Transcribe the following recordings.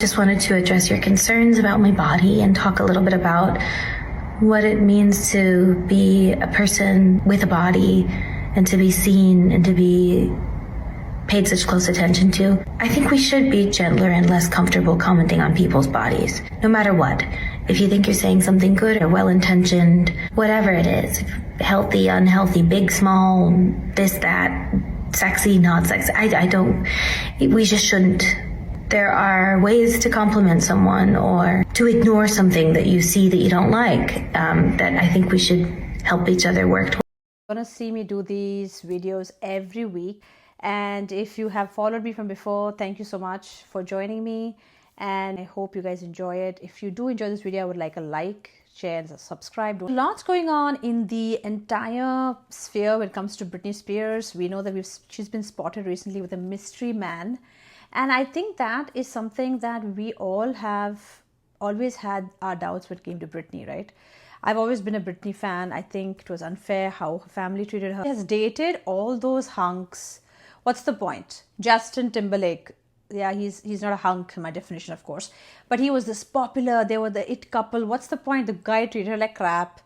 Just wanted to address your concerns about my body and talk a little bit about what it means to be a person with a body and to be seen and to be paid such close attention to. I think we should be gentler and less comfortable commenting on people's bodies, no matter what. If you think you're saying something good or well-intentioned, whatever it is, healthy, unhealthy, big, small, this, that, sexy, not sexy, we just shouldn't. There are ways to compliment someone or to ignore something that you see that you don't like, that I think we should help each other work towards. You're going to see me do these videos every week. And if you have followed me from before, thank you so much for joining me. And I hope you guys enjoy it. If you do enjoy this video, I would like a like, share, and subscribe. Lots going on in the entire sphere when it comes to Britney Spears. We know that she's been spotted recently with a mystery man. And I think that is something that we all have always had our doubts when it came to Britney, right? I've always been a Britney fan. I think it was unfair how her family treated her. She has dated all those hunks. What's the point? Justin Timberlake. Yeah, he's not a hunk in my definition, of course. But he was this popular. They were the it couple. What's the point? The guy treated her like crap.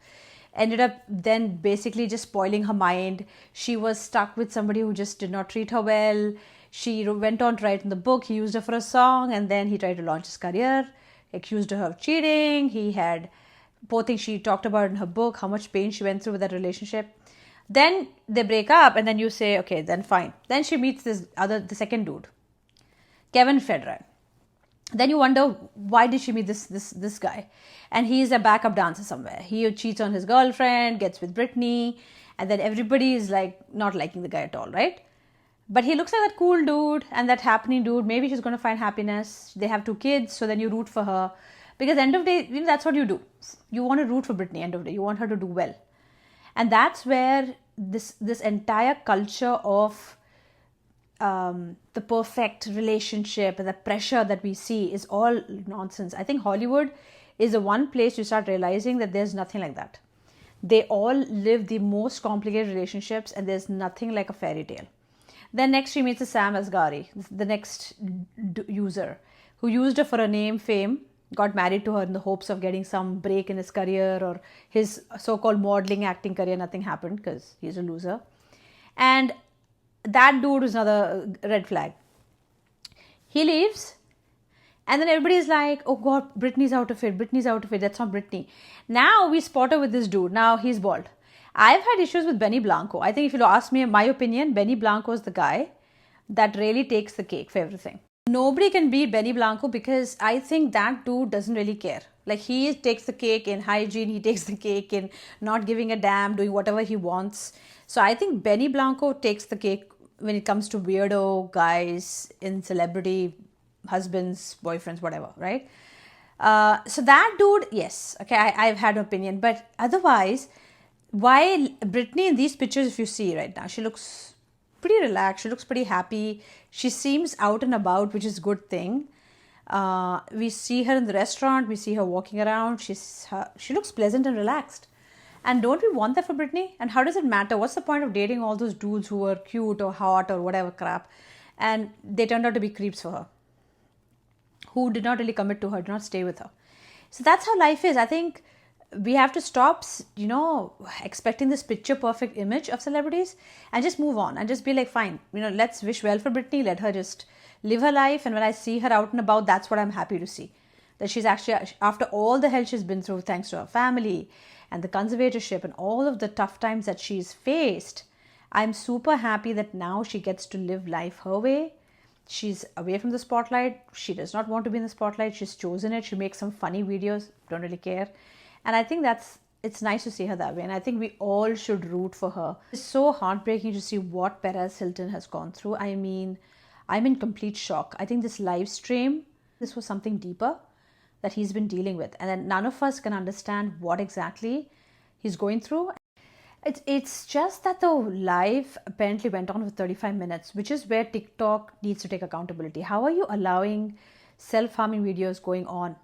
Ended up then basically just spoiling her mind. She was stuck with somebody who just did not treat her well. She went on to write in the book. He used her for a song, and then he tried to launch his career, accused her of cheating. He had both things she talked about in her book, how much pain she went through with that relationship. Then they break up, and then you say, okay, then fine. Then she meets the second dude, Kevin Federer. Then you wonder, why did she meet this guy? And he's a backup dancer somewhere. He cheats on his girlfriend, gets with Britney, and then everybody is like not liking the guy at all, right? But he looks like that cool dude and that happening dude. Maybe she's going to find happiness. They have 2 kids, so then you root for her. Because at the end of the day, that's what you do. You want to root for Britney, end of the day. You want her to do well. And that's where this entire culture of the perfect relationship and the pressure that we see is all nonsense. I think Hollywood is the one place you start realizing that there's nothing like that. They all live the most complicated relationships, and there's nothing like a fairy tale. Then next she meets Sam Asghari, the next user, who used her for a name, fame, got married to her in the hopes of getting some break in his career or his so-called modeling, acting career. Nothing happened because he's a loser. And that dude was another red flag. He leaves, and then everybody's like, oh God, Britney's out of it. Britney's out of it. That's not Britney. Now we spot her with this dude. Now he's bald. I've had issues with Benny Blanco. I think if you ask me my opinion, Benny Blanco is the guy that really takes the cake for everything. Nobody can beat Benny Blanco because I think that dude doesn't really care. Like, he takes the cake in hygiene, he takes the cake in not giving a damn, doing whatever he wants. So I think Benny Blanco takes the cake when it comes to weirdo guys in celebrity husbands, boyfriends, whatever, right? So that dude, yes, okay, I've had an opinion. But otherwise, while Britney in these pictures, if you see right now, she looks pretty relaxed. She looks pretty happy. She seems out and about, which is a good thing. We see her in the restaurant. We see her walking around. She looks pleasant and relaxed. And don't we want that for Britney? And how does it matter? What's the point of dating all those dudes who are cute or hot or whatever crap, and they turned out to be creeps for her, who did not really commit to her, did not stay with her? So that's how life is. I think we have to stop, expecting this picture perfect image of celebrities and just move on and just be like, fine, let's wish well for Britney. Let her just live her life. And when I see her out and about, that's what I'm happy to see. That she's actually, after all the hell she's been through, thanks to her family and the conservatorship and all of the tough times that she's faced, I'm super happy that now she gets to live life her way. She's away from the spotlight. She does not want to be in the spotlight. She's chosen it. She makes some funny videos. Don't really care. And I think it's nice to see her that way. And I think we all should root for her. It's so heartbreaking to see what Perez Hilton has gone through. I mean, I'm in complete shock. I think this live stream, this was something deeper that he's been dealing with. And then none of us can understand what exactly he's going through. It's just that the live apparently went on for 35 minutes, which is where TikTok needs to take accountability. How are you allowing self-harming videos going on?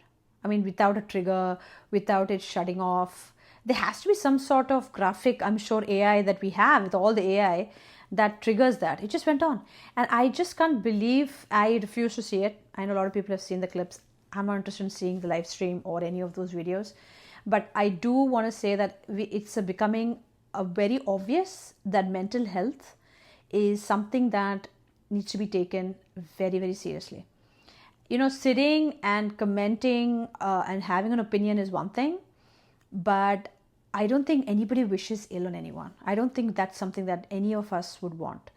I mean, without a trigger, without it shutting off. There has to be some sort of graphic, I'm sure, AI that we have with all the AI that triggers that. It just went on. And I just can't believe, I refuse to see it. I know a lot of people have seen the clips. I'm not interested in seeing the live stream or any of those videos. But I do want to say that it's becoming a very obvious that mental health is something that needs to be taken very, very seriously. You know, sitting and commenting and having an opinion is one thing, but I don't think anybody wishes ill on anyone. I don't think that's something that any of us would want.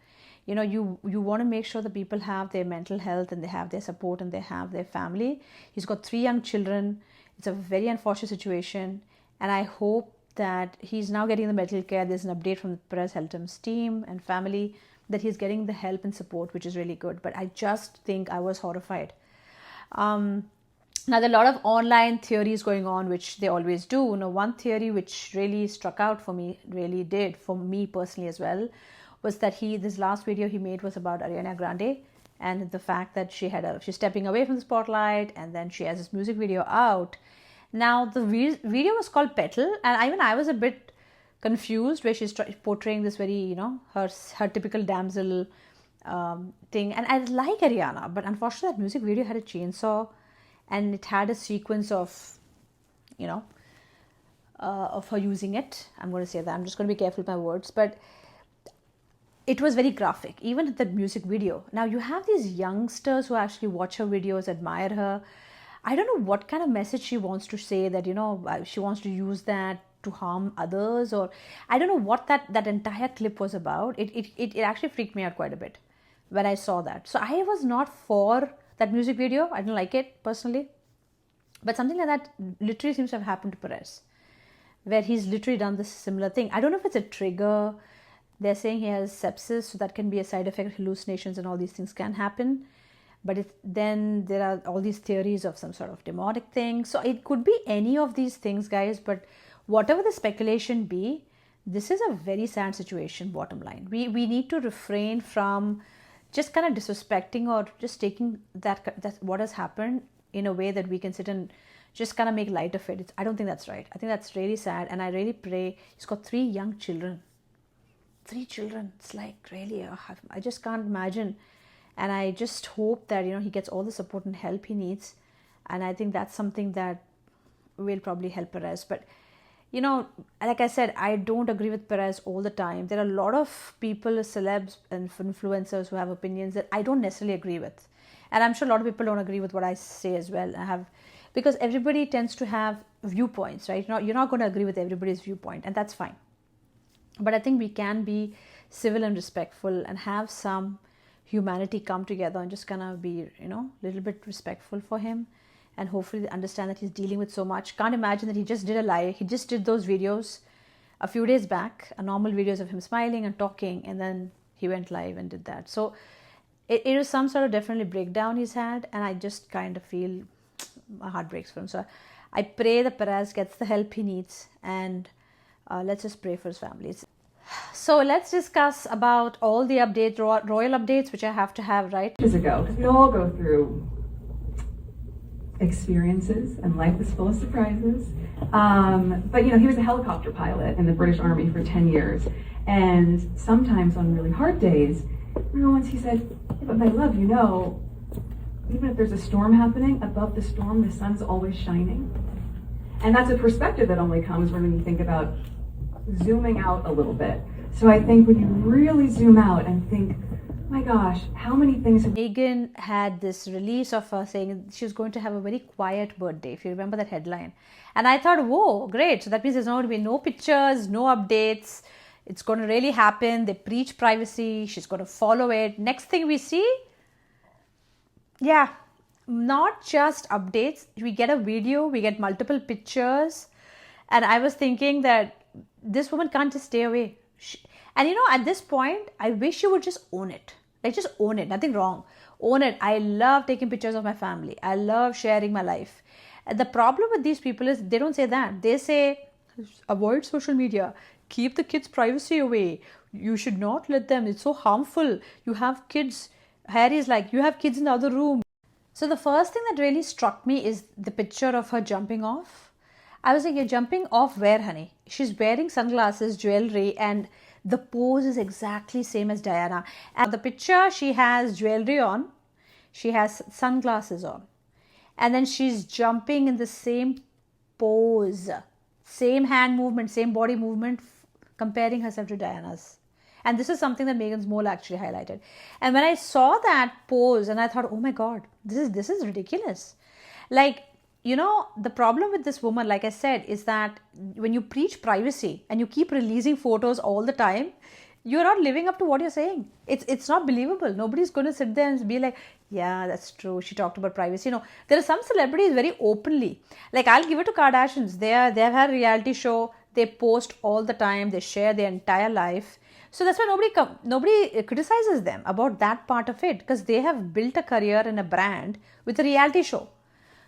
You know, you want to make sure that people have their mental health and they have their support and they have their family. He's got 3 young children. It's a very unfortunate situation. And I hope that he's now getting the medical care. There's an update from Perez Hilton's team and family that he's getting the help and support, which is really good. But I just think I was horrified. Now, there are a lot of online theories going on, which they always do. You know, one theory which really struck out for me, really did for me personally as well, was that this last video he made was about Ariana Grande and the fact that she's stepping away from the spotlight, and then she has this music video out. Now, the video was called Petal, and even I was a bit confused where she's portraying this very, you know, her typical damsel thing. And I like Ariana, but unfortunately that music video had a chainsaw and it had a sequence of, you know, of her using it. I'm going to say that. I'm just going to be careful with my words. But it was very graphic, even the music video. Now, you have these youngsters who actually watch her videos, admire her. I don't know what kind of message she wants to say, that, you know, she wants to use that to harm others, or I don't know what that entire clip was about. It actually freaked me out quite a bit when I saw that. So I was not for that music video. I didn't like it personally. But something like that literally seems to have happened to Perez, where he's literally done this similar thing. I don't know if it's a trigger. They're saying he has sepsis, so that can be a side effect. Hallucinations and all these things can happen. But then there are all these theories of some sort of demonic thing. So it could be any of these things, guys. But whatever the speculation be, this is a very sad situation, bottom line. We need to refrain from just kind of disrespecting or just taking that what has happened in a way that we can sit and just kind of make light of it. I don't think that's right. I think that's really sad. And I really pray. He's got 3 young children. 3 children. It's like really, I just can't imagine. And I just hope that, you know, he gets all the support and help he needs. And I think that's something that will probably help Perez. But, you know, like I said, I don't agree with Perez all the time. There are a lot of people, celebs and influencers who have opinions that I don't necessarily agree with. And I'm sure a lot of people don't agree with what I say as well. Because everybody tends to have viewpoints, right? You're not going to agree with everybody's viewpoint, and that's fine. But I think we can be civil and respectful and have some humanity come together and just kind of be, you know, a little bit respectful for him, and hopefully understand that he's dealing with so much. Can't imagine that he just did a live. He just did those videos a few days back, normal videos of him smiling and talking, and then he went live and did that. So it is some sort of definitely breakdown he's had, and I just kind of feel my heart breaks for him. So I pray that Perez gets the help he needs, and let's just pray for his family. So let's discuss about all the updates, royal updates, which I have to have, right? Years ago, because we all go through experiences, and life is full of surprises. But, you know, he was a helicopter pilot in the British Army for 10 years. And sometimes on really hard days, remember once he said, yeah, but my love, you know, even if there's a storm happening, above the storm, the sun's always shining. And that's a perspective that only comes when you think about zooming out a little bit. So I think when you really zoom out and think, my gosh, how many things... Meghan had this release of her saying she was going to have a very quiet birthday, if you remember that headline. And I thought, whoa, great. So that means there's going to be no pictures, no updates. It's going to really happen. They preach privacy. She's going to follow it. Next thing we see, yeah, not just updates. We get a video, we get multiple pictures. And I was thinking that this woman can't just stay away. And you know, at this point, I wish she would just own it. Like, just own it. Nothing wrong. Own it. I love taking pictures of my family. I love sharing my life. And the problem with these people is they don't say that. They say, avoid social media. Keep the kids' privacy away. You should not let them. It's so harmful. You have kids. Harry's like, you have kids in the other room. So the first thing that really struck me is the picture of her jumping off. I was like, you're jumping off where, honey? She's wearing sunglasses, jewelry, and The pose is exactly same as Diana. And the picture, she has jewelry on, she has sunglasses on, and then she's jumping in the same pose, same hand movement, same body movement, comparing herself to Diana's. And this is something that Meghan's mole actually highlighted. And when I saw that pose, and I thought, oh my God, this is ridiculous. Like, you know, the problem with this woman, like I said, is that when you preach privacy and you keep releasing photos all the time, you're not living up to what you're saying. It's not believable. Nobody's going to sit there and be like, yeah, that's true. She talked about privacy. You know, there are some celebrities very openly. Like, I'll give it to Kardashians. They've had a reality show. They post all the time. They share their entire life. So that's why nobody criticizes them about that part of it, because they have built a career and a brand with a reality show.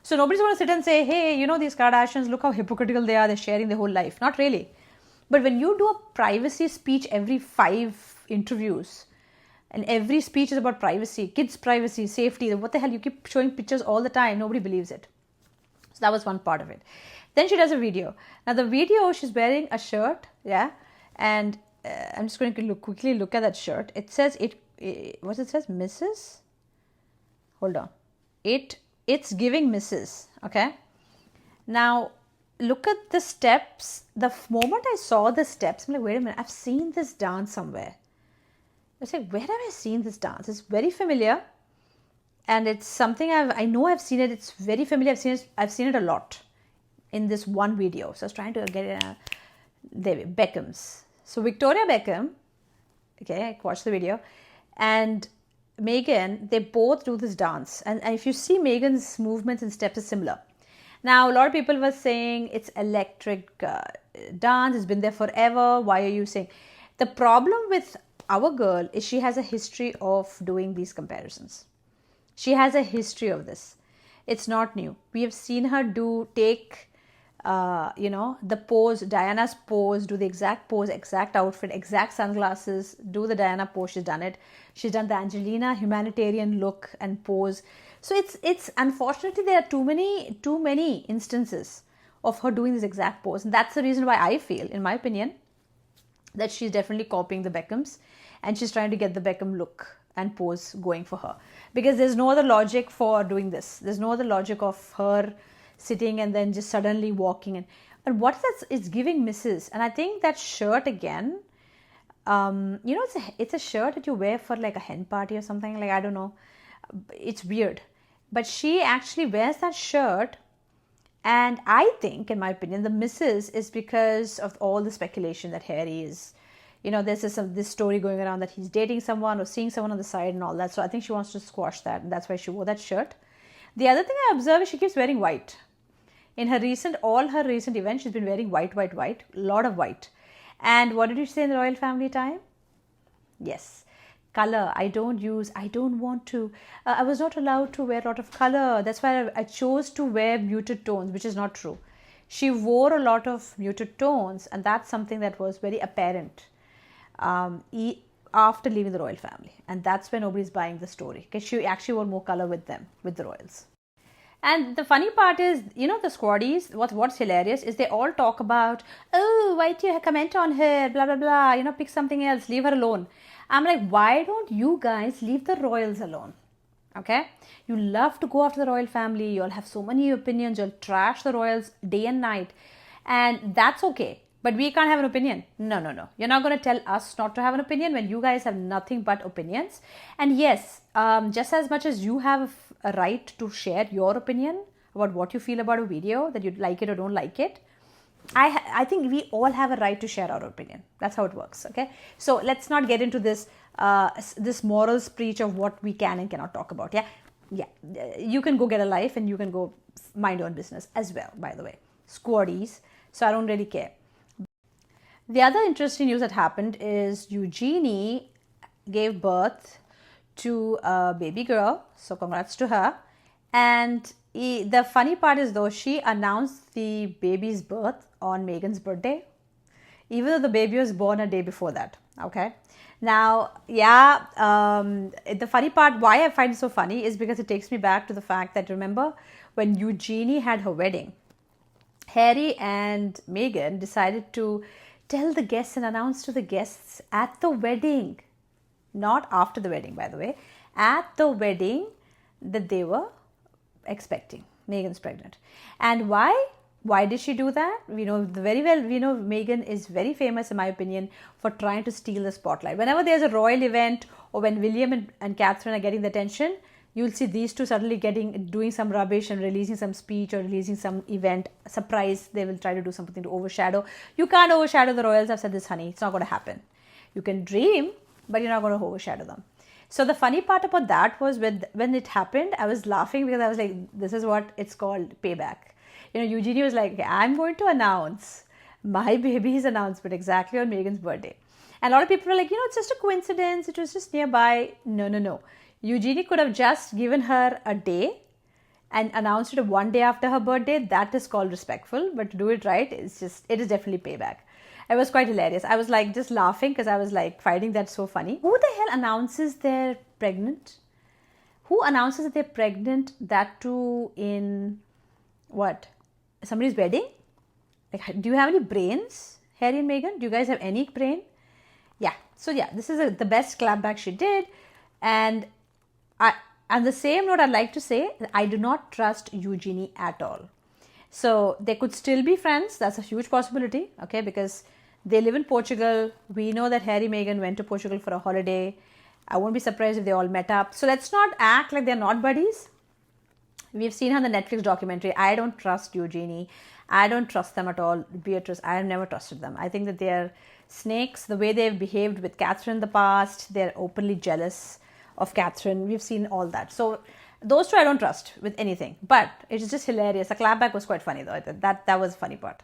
So nobody's going to sit and say, hey, you know, these Kardashians, look how hypocritical they are. They're sharing their whole life. Not really. But when you do a privacy speech every 5 interviews, and every speech is about privacy, kids' privacy, safety, what the hell, you keep showing pictures all the time, nobody believes it. So that was one part of it. Then she does a video. Now the video, she's wearing a shirt, yeah, and I'm just going to quickly look at that shirt. It says, what it says, Mrs.? Hold on. It's giving Mrs., okay? Now, look at the steps. The moment I saw the steps, I'm like, wait a minute, I've seen this dance somewhere. I was like, where have I seen this dance? It's very familiar, and it's something I know I've seen it. It's very familiar. I've seen it a lot in this one video. So I was trying to get it. Beckham's. So Victoria Beckham, okay, I watched the video, and Meghan, they both do this dance. And if you see Meghan's movements and steps are similar. Now, a lot of people were saying it's electric dance. It's been there forever. Why are you saying? The problem with our girl is she has a history of doing these comparisons. She has a history of this. It's not new. We have seen her take the pose, Diana's pose, do the exact pose, exact outfit, exact sunglasses, do the Diana pose. She's done it. She's done the Angelina humanitarian look and pose. So it's unfortunately there are too many instances of her doing this exact pose, and that's the reason why I feel, in my opinion, that she's definitely copying the Beckhams, and she's trying to get the Beckham look and pose going for her, because there's no other logic for doing this. There's no other logic of her sitting and then just suddenly walking. And what it's giving Mrs. And I think that shirt again, it's a shirt that you wear for like a hen party or something, like, I don't know. It's weird. But she actually wears that shirt, and I think, in my opinion, the Mrs. is because of all the speculation that Harry is, there's this story going around that he's dating someone or seeing someone on the side and all that. So I think she wants to squash that, and that's why she wore that shirt. The other thing I observe is she keeps wearing white. In all her recent events, she's been wearing white, a lot of white. And what did you say in the royal family time? Yes, color. I don't want to. I was not allowed to wear a lot of color. That's why I chose to wear muted tones, which is not true. She wore a lot of muted tones, and that's something that was very apparent after leaving the royal family. And that's why nobody's buying the story, because she actually wore more color with the royals. And the funny part is, the squaddies, what's hilarious is they all talk about, oh, why do you comment on her, blah, blah, blah, pick something else, leave her alone. I'm like, why don't you guys leave the royals alone? Okay? You love to go after the royal family. You'll have so many opinions. You'll trash the royals day and night. And that's okay. But we can't have an opinion. No. You're not going to tell us not to have an opinion when you guys have nothing but opinions. And yes, just as much as you have a right to share your opinion about what you feel about a video, that you like it or don't like it, I think we all have a right to share our opinion. That's how it works. Okay. So let's not get into this moral preach of what we can and cannot talk about. Yeah. You can go get a life, and you can go mind your own business as well, by the way. Squaddies. So I don't really care. The other interesting news that happened is Eugenie gave birth to a baby girl. So congrats to her. And the funny part is, though, she announced the baby's birth on Meghan's birthday, even though the baby was born a day before that. Okay. Now, the funny part, why I find it so funny, is because it takes me back to the fact that, remember, when Eugenie had her wedding, Harry and Meghan decided to tell the guests and announce to the guests at the wedding, not after the wedding, by the way, at the wedding, that they were expecting. Meghan's pregnant. And why? Why did she do that? We know very well, Meghan is very famous, in my opinion, for trying to steal the spotlight. Whenever there's a royal event or when William and Catherine are getting the attention, you'll see these two suddenly doing some rubbish and releasing some speech or releasing some event, surprise. They will try to do something to overshadow. You can't overshadow the royals. I've said this, honey. It's not going to happen. You can dream, but you're not going to overshadow them. So the funny part about that was when it happened, I was laughing because I was like, this is what it's called, payback. Eugenie was like, okay, I'm going to announce my baby's announcement exactly on Meghan's birthday. And a lot of people were like, it's just a coincidence. It was just nearby. No. Eugenie could have just given her a day and announced it one day after her birthday. That is called respectful. But to do it right, it is definitely payback. It was quite hilarious. I was like just laughing because I was like finding that so funny. Who the hell announces they're pregnant? Who announces that they're pregnant? That too in what? Somebody's wedding? Like, do you have any brains, Harry and Meghan? Do you guys have any brain? Yeah. So yeah, this is the best clapback she did. And on the same note, I'd like to say that I do not trust Eugenie at all. So they could still be friends. That's a huge possibility. Okay, because they live in Portugal. We know that Harry and Meghan went to Portugal for a holiday. I won't be surprised if they all met up. So let's not act like they're not buddies. We've seen her in the Netflix documentary. I don't trust Eugenie. I don't trust them at all. Beatrice, I have never trusted them. I think that they're snakes. The way they've behaved with Catherine in the past, they're openly jealous of Catherine. We've seen all that. So those two I don't trust with anything. But it's just hilarious. The clapback was quite funny though. That was the funny part.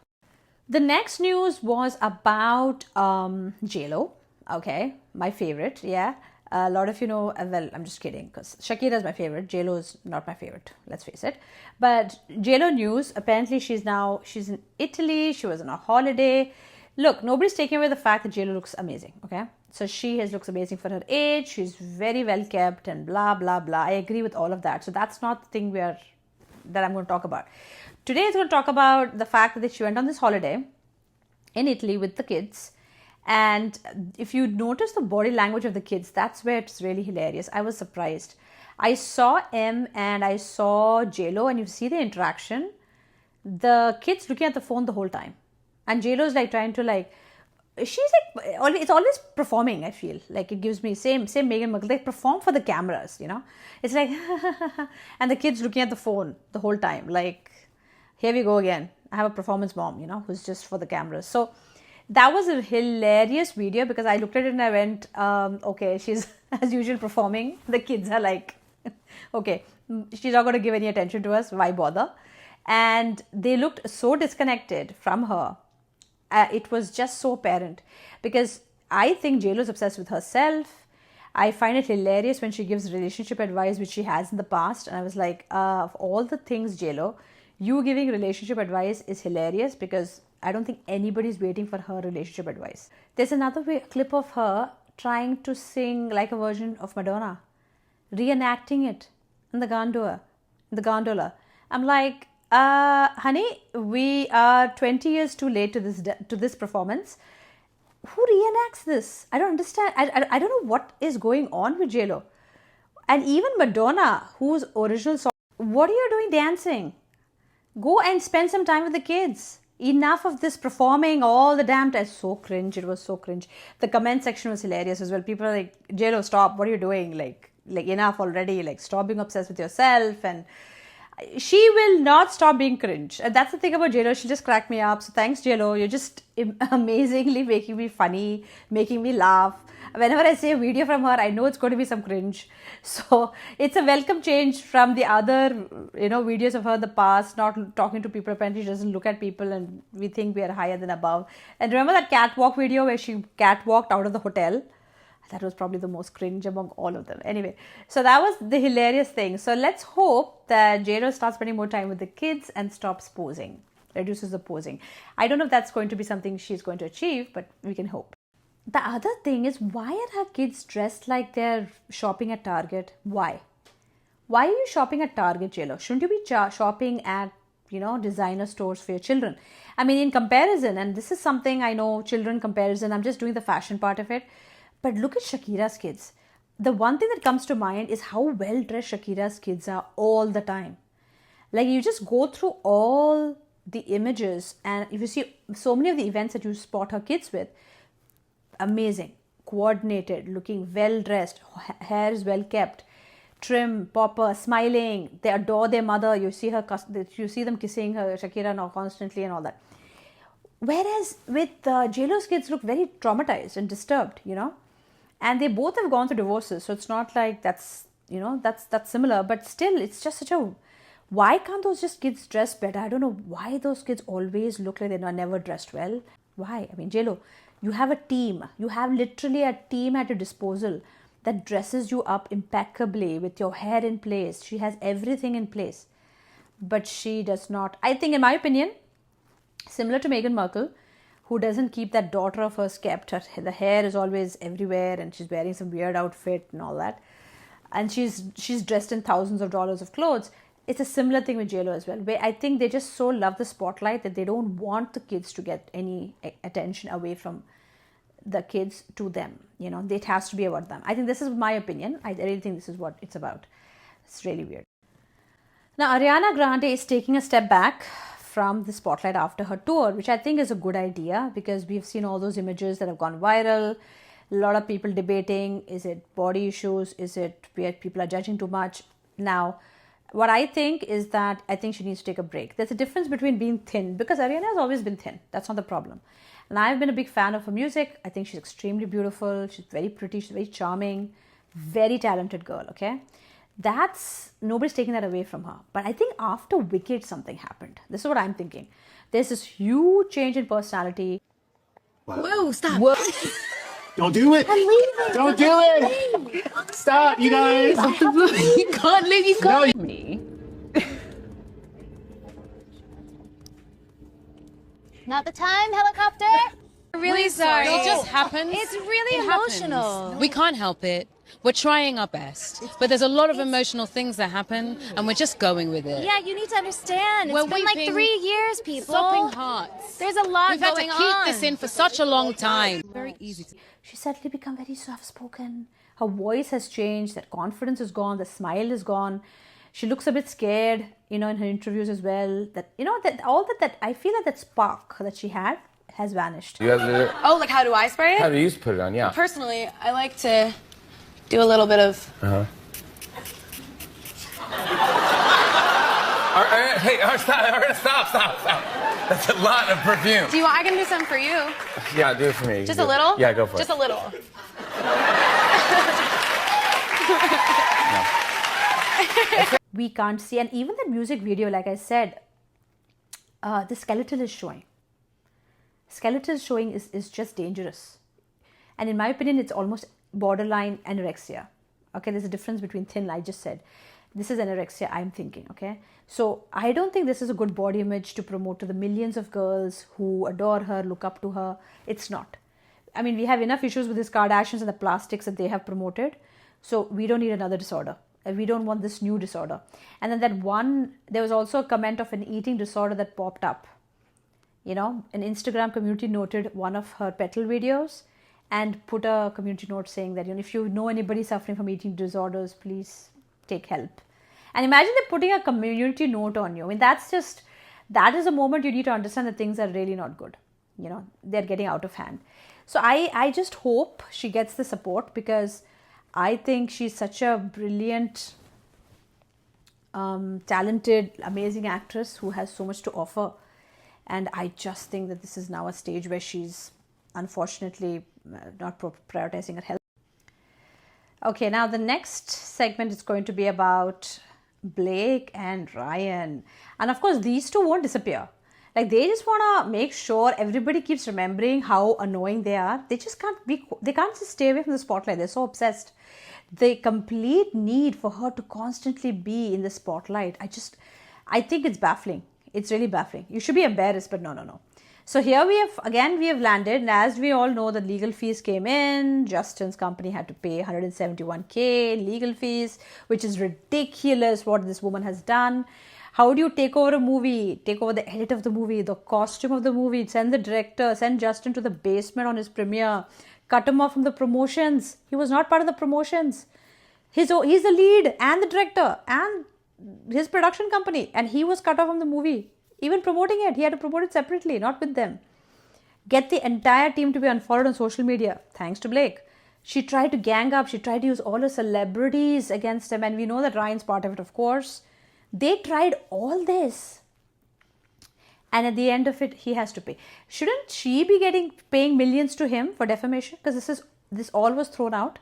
The next news was about JLo. Okay, my favorite. Yeah. A lot of well, I'm just kidding because Shakira is my favorite. JLo is not my favorite, let's face it. But JLo news, apparently she's in Italy. She was on a holiday. Look, nobody's taking away the fact that JLo looks amazing, okay? So she looks amazing for her age. She's very well kept and blah, blah, blah. I agree with all of that. So that's not the thing that I'm going to talk about. Today is going to talk about the fact that she went on this holiday in Italy with the kids. And if you notice the body language of the kids, that's where it's really hilarious. I was surprised. I saw M and I saw JLo, and you see the interaction. The kids looking at the phone the whole time. And JLo's like trying to she's like, it's always performing, I feel. Like it gives me, same Meghan Markle, they perform for the cameras, It's like, and the kids looking at the phone the whole time. Like, here we go again. I have a performance mom, who's just for the cameras. So that was a hilarious video because I looked at it and I went, okay, she's as usual performing. The kids are like, okay, she's not going to give any attention to us. Why bother? And they looked so disconnected from her. It was just so apparent because I think JLo is obsessed with herself. I find it hilarious when she gives relationship advice, which she has in the past. And I was like, of all the things, JLo, you giving relationship advice is hilarious because I don't think anybody's waiting for her relationship advice. There's another clip of her trying to sing like a version of Madonna, reenacting it in the gondola. I'm like, honey, we are 20 years too late to this performance. Who reenacts this? I don't understand. I don't know what is going on with JLo. And even Madonna, whose original song, what are you doing dancing? Go and spend some time with the kids. Enough of this performing all the damn time. So cringe. It was so cringe. The comment section was hilarious as well. People are like, JLo, stop. What are you doing? Like enough already. Like, stop being obsessed with yourself. And she will not stop being cringe. And that's the thing about JLo. She'll just crack me up. So thanks, JLo. You're just amazingly making me funny, making me laugh. Whenever I see a video from her, I know it's going to be some cringe. So it's a welcome change from the other, videos of her in the past, not talking to people. Apparently she doesn't look at people and we think we are higher than above. And remember that catwalk video where she catwalked out of the hotel? That was probably the most cringe among all of them. Anyway, so that was the hilarious thing. So let's hope that JLo starts spending more time with the kids and stops posing, reduces the posing. I don't know if that's going to be something she's going to achieve, but we can hope. The other thing is, why are her kids dressed like they're shopping at Target? Why? Why are you shopping at Target, JLo? Shouldn't you be shopping at, designer stores for your children. I mean, in comparison, and this is something I know, children comparison, I'm just doing the fashion part of it. But look at Shakira's kids. The one thing that comes to mind is how well dressed Shakira's kids are all the time. Like, you just go through all the images, and if you see so many of the events that you spot her kids with, amazing, coordinated, looking well dressed, hair is well kept, trim, proper, smiling. They adore their mother. You see them kissing her, Shakira now constantly and all that. Whereas with J-Lo's kids look very traumatized and disturbed, and they both have gone through divorces. So it's not like that's similar, but still it's just why can't those just kids dress better? I don't know why those kids always look like they're never dressed well. Why? I mean, J-Lo, you have a team. You have literally a team at your disposal that dresses you up impeccably with your hair in place. She has everything in place. But she does not. I think, in my opinion, similar to Meghan Markle, who doesn't keep that daughter of hers kept. The hair is always everywhere and she's wearing some weird outfit and all that. And she's dressed in thousands of dollars of clothes. It's a similar thing with J-Lo as well, where I think they just so love the spotlight that they don't want the kids to get any attention away from the kids to them. It has to be about them. I think this is my opinion. I really think this is what it's about. It's really weird. Now, Ariana Grande is taking a step back from the spotlight after her tour, which I think is a good idea because we've seen all those images that have gone viral. A lot of people debating, is it body issues? Is it where people are judging too much? Now, what I think is that I think she needs to take a break. There's a difference between being thin, because Ariana has always been thin. That's not the problem. And I've been a big fan of her music. I think she's extremely beautiful. She's very pretty. She's very charming. Very talented girl, okay? Nobody's taking that away from her. But I think after Wicked, something happened. This is what I'm thinking. There's this huge change in personality. Whoa, stop. Whoa. Don't do it. Don't do it. Stop, you guys. You can't leave. You can't. No. Me. Not the time, helicopter. Really sorry. It just happens. It's really emotional. We can't help it. We're trying our best. But there's a lot of emotional things that happen, and we're just going with it. Yeah, you need to understand. It's We're been like weeping, 3 years, people. Sopping hearts. There's a lot We've had to going keep on. this in for such a long time. Very easy to... She's suddenly become very soft-spoken. Her voice has changed. That confidence is gone. The smile is gone. She looks a bit scared, in her interviews as well. That I feel like that spark that she had has vanished. You have to, Oh, like how do I spray it? how do you put it on? Yeah. Personally, I like to do a little bit of... Hey, stop. That's a lot of perfume. Do you want... I can do some for you. Yeah, do it for me. Just a little? Yeah, go for Just it. a little. We can't see, and even the music video, like I said, the skeletal is showing. Skeletal showing is just dangerous. And in my opinion, it's almost borderline anorexia. Okay, there's a difference between thin, I just said. This is anorexia, I'm thinking, okay? So I don't think this is a good body image to promote to the millions of girls who adore her, look up to her. It's not. I mean, we have enough issues with these Kardashians and the plastics that they have promoted. So we don't need another disorder. We don't want this new disorder. And then there was also a comment of an eating disorder that popped up. An Instagram community noted one of her petal videos and put a community note saying that, if you know anybody suffering from eating disorders, please take help. And imagine they're putting a community note on you. I mean, that is a moment you need to understand that things are really not good. They're getting out of hand. So I just hope she gets the support, because I think she's such a brilliant, talented, amazing actress who has so much to offer. And I just think that this is now a stage where she's unfortunately not prioritizing her health. Okay, now the next segment is going to be about Blake and Ryan. And of course, these two won't disappear. Like, they just want to make sure everybody keeps remembering how annoying they are. They can't just stay away from the spotlight. They're so obsessed. The complete need for her to constantly be in the spotlight, I think it's baffling. It's really baffling. You should be embarrassed, but no. So here we have landed, and as we all know, the legal fees came in. Justin's company had to pay $171K legal fees, which is ridiculous what this woman has done. How do you take over a movie, take over the edit of the movie, the costume of the movie, send the director, send Justin to the basement on his premiere, cut him off from the promotions. He was not part of the promotions. He's the lead and the director and his production company, and he was cut off from the movie. Even promoting it, he had to promote it separately, not with them. Get the entire team to be unfollowed on social media, thanks to Blake. She tried to gang up, she tried to use all her celebrities against him, and we know that Ryan's part of it, of course. They tried all this, and at the end of it, he has to pay. Shouldn't she be paying millions to him for defamation? Because this all was thrown out.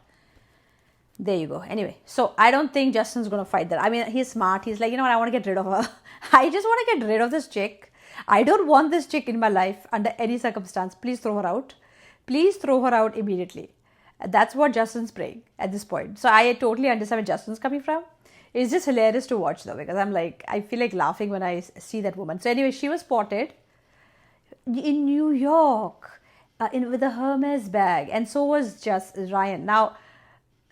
There you go. Anyway, so I don't think Justin's going to fight that. I mean, he's smart. He's like, you know what, I want to get rid of her. I just want to get rid of this chick. I don't want this chick in my life under any circumstance. Please throw her out. Please throw her out immediately. That's what Justin's praying at this point. So I totally understand where Justin's coming from. It's just hilarious to watch though, because I feel like laughing when I see that woman. So anyway, she was spotted in New York with a Hermes bag, and so was just Ryan. Now,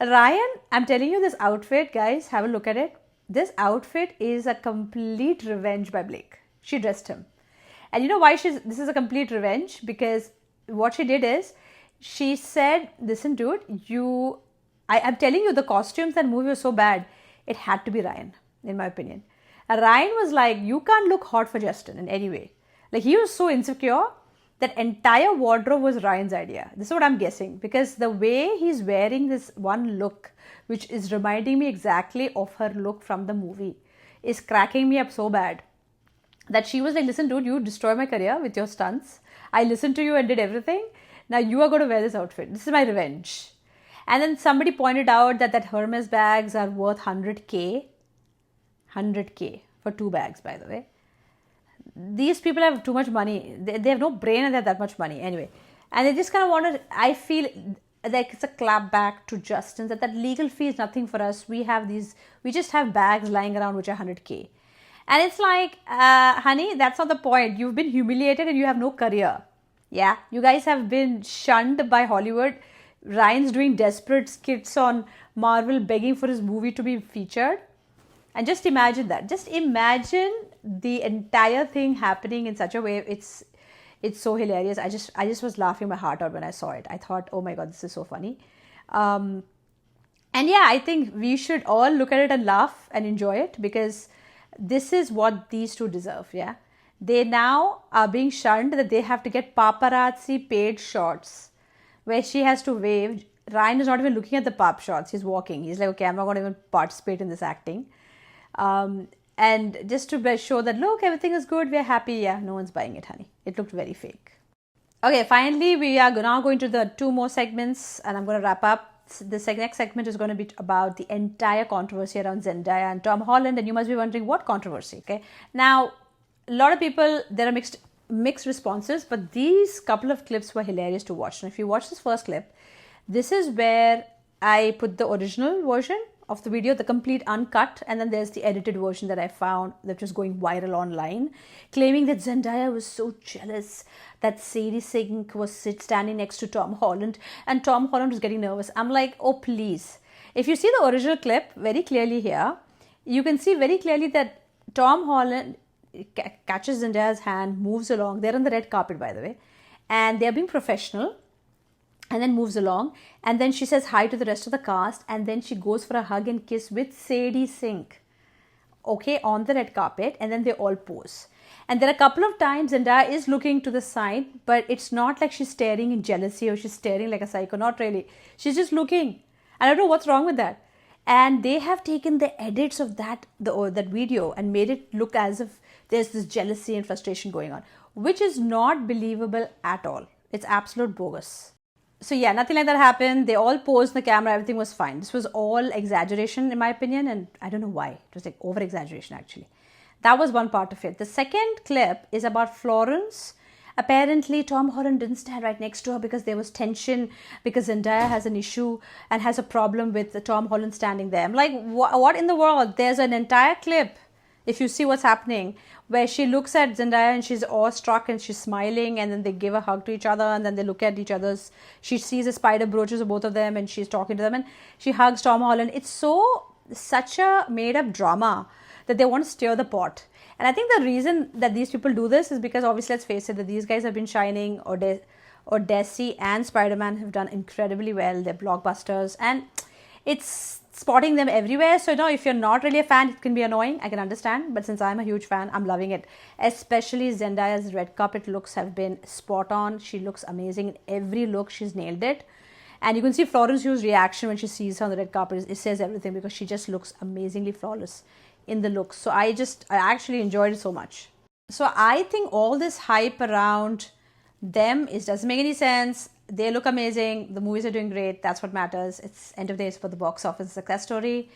Ryan, I'm telling you, this outfit, guys, have a look at it. This outfit is a complete revenge by Blake. She dressed him. And you know why this is a complete revenge? Because what she did is, she said, listen dude, I'm telling you, the costumes and movie were so bad, it had to be Ryan, in my opinion. And Ryan was like, you can't look hot for Justin in any way. Like, he was so insecure. That entire wardrobe was Ryan's idea. This is what I'm guessing, because the way he's wearing this one look, which is reminding me exactly of her look from the movie, is cracking me up so bad that she was like, listen dude, you destroyed my career with your stunts. I listened to you and did everything. Now you are going to wear this outfit. This is my revenge. And then somebody pointed out that Hermes bags are worth 100K. 100K for 2 bags, by the way. These people have too much money. They have no brain and they have that much money. Anyway. And they just kind of wanted, I feel like it's a clap back to Justin that legal fee is nothing for us. We just have bags lying around which are 100K. And it's like, honey, that's not the point. You've been humiliated and you have no career. Yeah, you guys have been shunned by Hollywood. Ryan's doing desperate skits on Marvel begging for his movie to be featured. And just imagine that. Just imagine the entire thing happening in such a way. It's so hilarious. I just was laughing my heart out when I saw it. I thought, oh my God, this is so funny. And yeah, I think we should all look at it and laugh and enjoy it, because this is what these two deserve. Yeah. They now are being shunned that they have to get paparazzi paid shots where she has to wave. Ryan is not even looking at the pop shots. He's walking. He's like, okay, I'm not going to even participate in this acting. And just to show that, look, everything is good. We're happy. Yeah, no one's buying it, honey. It looked very fake. Okay, finally, we are now going to the 2 more segments and I'm going to wrap up. The next segment is going to be about the entire controversy around Zendaya and Tom Holland. And you must be wondering, what controversy? Okay. Now, a lot of people, there are mixed responses, but these couple of clips were hilarious to watch. And if you watch this first clip, this is where I put the original version of the video, the complete uncut, and then there's the edited version that I found that was going viral online, claiming that Zendaya was so jealous that Sadie Sink was standing next to Tom Holland and Tom Holland was getting nervous. I'm like, oh please. If you see the original clip very clearly here, you can see very clearly that Tom Holland catches Zendaya's hand, moves along. They're on the red carpet, by the way, and they're being professional, and then moves along, and then she says hi to the rest of the cast, and then she goes for a hug and kiss with Sadie Sink, okay, on the red carpet, and then they all pose. And there are a couple of times Zendaya is looking to the side, but it's not like she's staring in jealousy or she's staring like a psycho, not really. She's just looking. I don't know what's wrong with that. And they have taken the edits of that video and made it look as if there's this jealousy and frustration going on, which is not believable at all. It's absolute bogus. So yeah, nothing like that happened. They all posed in the camera. Everything was fine. This was all exaggeration in my opinion. And I don't know why. It was like over exaggeration actually. That was one part of it. The second clip is about Florence. Apparently, Tom Holland didn't stand right next to her because there was tension, because Zendaya has an issue and has a problem with Tom Holland standing there. I'm like, what in the world? There's an entire clip, if you see what's happening, where she looks at Zendaya and she's awestruck and she's smiling, and then they give a hug to each other, and then they look at each other's, she sees a spider brooches of both of them and she's talking to them and she hugs Tom Holland. It's such a made up drama that they want to stir the pot. And I think the reason that these people do this is because obviously, let's face it, that these guys have been shining, or Desi and Spider-Man have done incredibly well. They're blockbusters, and it's spotting them everywhere. So, if you're not really a fan, it can be annoying. I can understand. But since I'm a huge fan, I'm loving it. Especially Zendaya's red carpet looks have been spot on. She looks amazing in every look. She's nailed it. And you can see Florence Hugh's reaction when she sees her on the red carpet. It says everything, because she just looks amazingly flawless in the looks. So I actually enjoyed it so much. So I think all this hype around them doesn't make any sense. They look amazing. The movies are doing great. That's what matters. It's end of the day for the box office success story,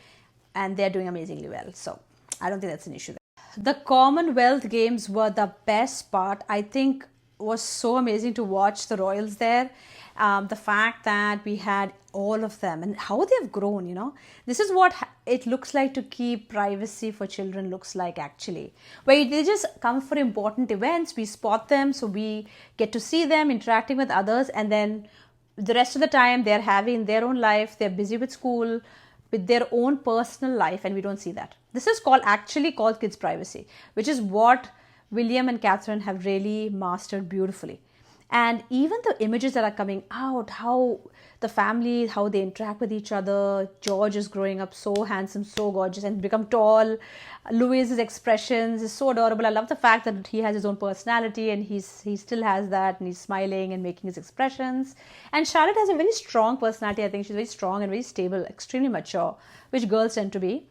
and they're doing amazingly well. So I don't think that's an issue there. The Commonwealth Games were the best part. I think was so amazing to watch the royals there. The fact that we had all of them and how they've grown, this is what it looks like to keep privacy for children looks like, actually, where they just come for important events. We spot them, so we get to see them interacting with others, and then the rest of the time they're having their own life. They're busy with school, with their own personal life, and we don't see that. This is actually called kids' privacy, which is what William and Catherine have really mastered beautifully. And even the images that are coming out, how the family, how they interact with each other. George is growing up so handsome, so gorgeous, and become tall. Louis's expressions is so adorable. I love the fact that he has his own personality, and he still has that, and he's smiling and making his expressions. And Charlotte has a very strong personality. I think she's very strong and very stable, extremely mature, which girls tend to be.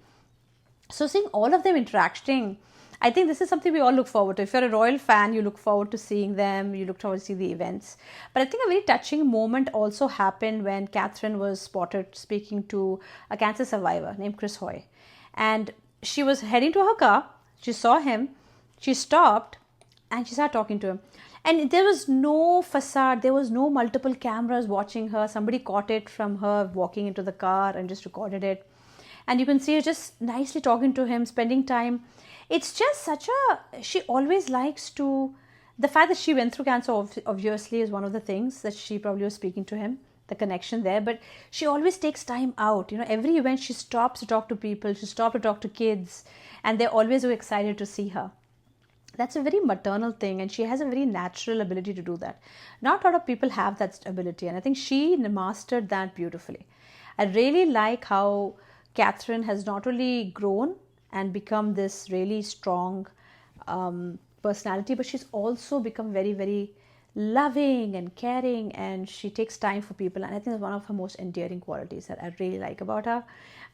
So seeing all of them interacting, I think this is something we all look forward to. If you're a royal fan, you look forward to seeing them. You look forward to see the events. But I think a very touching moment also happened when Catherine was spotted speaking to a cancer survivor named Chris Hoy. And she was heading to her car. She saw him. She stopped and she started talking to him. And there was no facade. There was no multiple cameras watching her. Somebody caught it from her walking into the car and just recorded it. And you can see her just nicely talking to him, spending time. It's just she always likes to, the fact that she went through cancer obviously is one of the things that she probably was speaking to him, the connection there, but she always takes time out. Every event she stops to talk to people, she stops to talk to kids, and they're always so excited to see her. That's a very maternal thing, and she has a very natural ability to do that. Not a lot of people have that ability, and I think she mastered that beautifully. I really like how Catherine has not only grown and become this really strong personality, but she's also become very, very loving and caring, and she takes time for people, and I think it's one of her most endearing qualities that I really like about her.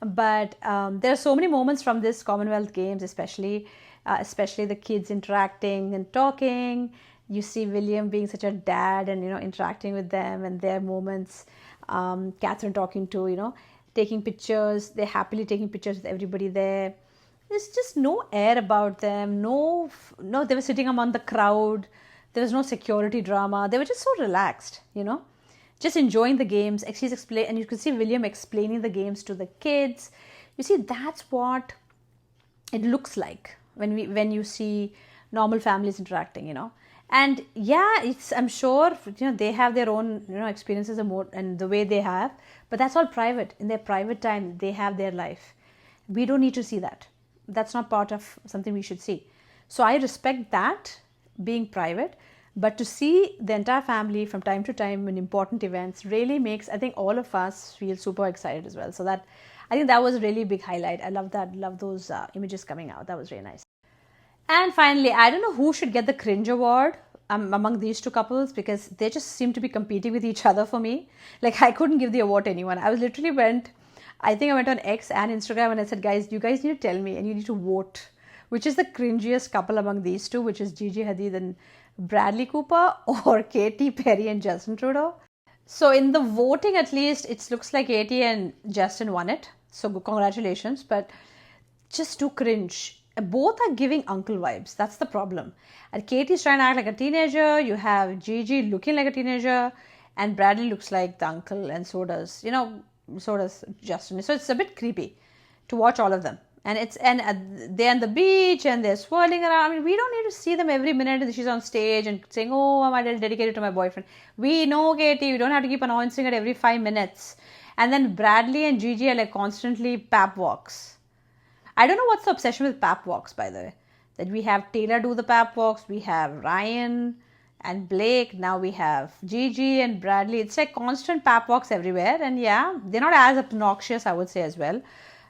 But there are so many moments from this Commonwealth Games, especially the kids interacting and talking. You see William being such a dad and interacting with them and their moments. Catherine talking to taking pictures. They're happily taking pictures with everybody there. There's just no air about them. No, they were sitting among the crowd. There was no security drama. They were just so relaxed, just enjoying the games. And you can see William explaining the games to the kids. You see, that's what it looks like when you see normal families interacting, And yeah, I'm sure they have their own experiences and the way they have, but that's all private. In their private time, they have their life. We don't need to see that. That's not part of something we should see. So I respect that being private, but to see the entire family from time to time in important events really makes, I think, all of us feel super excited as well. So I think that was a really big highlight. I love that. Love those images coming out. That was really nice. And finally, I don't know who should get the cringe award among these two couples, because they just seem to be competing with each other for me. Like, I couldn't give the award to anyone. I went on X and Instagram and I said, guys, you guys need to tell me and you need to vote which is the cringiest couple among these two, which is Gigi Hadid and Bradley Cooper, or Katy Perry and Justin Trudeau. So in the voting, at least, it looks like Katy and Justin won it. So congratulations, but just too cringe. Both are giving uncle vibes. That's the problem. And Katy's trying to act like a teenager. You have Gigi looking like a teenager, and Bradley looks like the uncle, and so does Justin. So it's a bit creepy to watch all of them. And they're on the beach and they're swirling around. I mean, we don't need to see them every minute. She's on stage and saying, "Oh, I'm dedicated to my boyfriend." We know, Katy, you don't have to keep announcing it every 5 minutes. And then Bradley and Gigi are like constantly pap walks. I don't know what's the obsession with pap walks, by the way. That we have Taylor do the pap walks, we have Ryan and Blake, now we have Gigi and Bradley. It's like constant pap walks everywhere, and yeah, they're not as obnoxious, I would say, as well.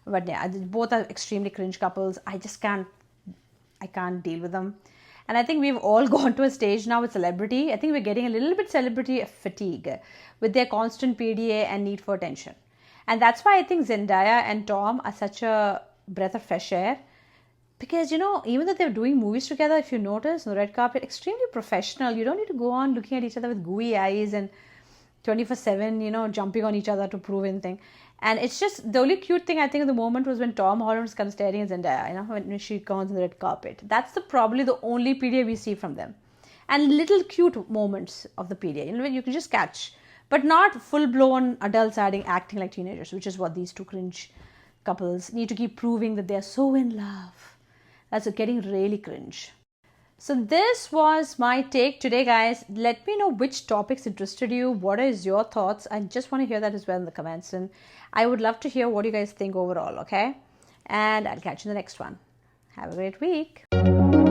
But yeah, both are extremely cringe couples. I can't deal with them. And I think we've all gone to a stage now with celebrity. I think we're getting a little bit celebrity fatigue with their constant PDA and need for attention. And that's why I think Zendaya and Tom are such a breath of fresh air. Because, you know, even though they're doing movies together, if you notice, on the red carpet, extremely professional. You don't need to go on looking at each other with gooey eyes and 24/7, you know, jumping on each other to prove anything. And it's just, the only cute thing I think at the moment was when Tom Holland was kind of staring at Zendaya, you know, when she comes on the red carpet. That's probably the only PDA we see from them. And little cute moments of the PDA, you know, you can just catch. But not full-blown adults acting like teenagers, which is what these two cringe couples need to keep proving that they're so in love. That's getting really cringe. So this was my take today, guys. Let me know which topics interested you. What is your thoughts? I just want to hear that as well in the comments. And I would love to hear what you guys think overall, okay? And I'll catch you in the next one. Have a great week.